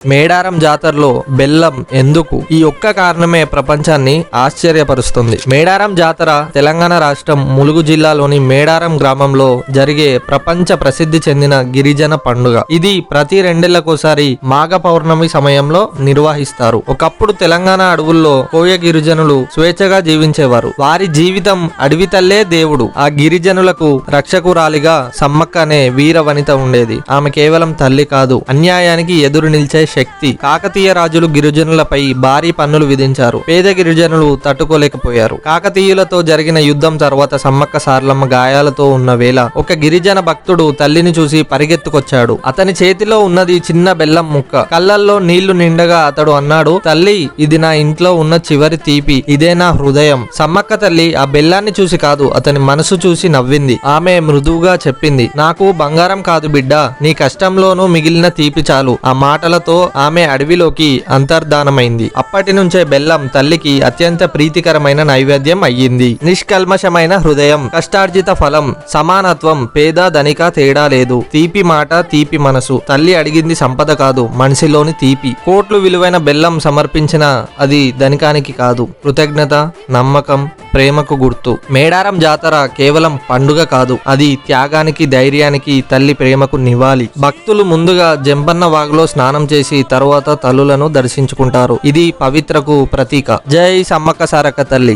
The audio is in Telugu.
మేడారం జాతరలో బెల్లం ఎందుకు? ఈ ఒక్క కారణమే ప్రపంచాన్ని ఆశ్చర్యపరుస్తుంది. మేడారం జాతర తెలంగాణ రాష్ట్రం ములుగు జిల్లాలోని మేడారం గ్రామంలో జరిగే ప్రపంచ ప్రసిద్ధి చెందిన గిరిజన పండుగ. ఇది ప్రతి రెండేళ్లకోసారి మాఘ పౌర్ణమి సమయంలో నిర్వహిస్తారు. ఒకప్పుడు తెలంగాణ అడవుల్లో కోయ గిరిజనులు స్వేచ్ఛగా జీవించేవారు. వారి జీవితం అడవి తల్లే దేవుడు. ఆ గిరిజనులకు రక్షకురాలిగా సమ్మక్క అనే వీర వనిత ఉండేది. ఆమె కేవలం తల్లి కాదు, అన్యాయానికి ఎదురు నిలిచే శక్తి. కాకతీయ రాజులు గిరిజనులపై భారీ పన్నులు విధించారు. పేద గిరిజనులు తట్టుకోలేకపోయారు. కాకతీయులతో జరిగిన యుద్ధం తర్వాత సమ్మక్క సారలమ్మ గాయాలతో ఉన్న వేళ ఒక గిరిజన భక్తుడు తల్లిని చూసి పరిగెత్తుకొచ్చాడు. అతని చేతిలో ఉన్నది చిన్న బెల్లం ముక్క. కళ్ళల్లో నీళ్లు నిండగా అతడు అన్నాడు, తల్లి, ఇది నా ఇంట్లో ఉన్న చివరి తీపి, ఇదే నా హృదయం. సమ్మక్క తల్లి ఆ బెల్లాన్ని చూసి కాదు, అతని మనసు చూసి నవ్వింది. ఆమె మృదువుగా చెప్పింది, నాకు బంగారం కాదు బిడ్డ, నీ కష్టంలోనూ మిగిలిన తీపి చాలు. ఆ మాటలతో ఆమె అడవిలోకి అంతర్ధానమైంది. అప్పటి నుంచే బెల్లం తల్లికి అత్యంత ప్రీతికరమైన నైవేద్యం అయ్యింది. నిష్కల్మషమైన హృదయం, కష్టార్జిత ఫలం, సమానత్వం, పేద ధనిక తేడా లేదు. తీపి మాట, తీపి మనసు. తల్లి అడిగింది సంపద కాదు, మనిషిలోని తీపి. కోట్లు విలువైన బెల్లం సమర్పించిన అది ధనికానికి కాదు, కృతజ్ఞత, నమ్మకం, ప్రేమకు గుర్తు. మేడారం జాతర కేవలం పండుగ కాదు, అది త్యాగానికి, ధైర్యానికి, తల్లి ప్రేమకు నివాళి. భక్తులు ముందుగా జంపన్న వాగులో స్నానం చేసి తరువాత తల్లులను దర్శించుకుంటారు. ఇది పవిత్రకు ప్రతీక. జై సమ్మక్క సారక్క తల్లి.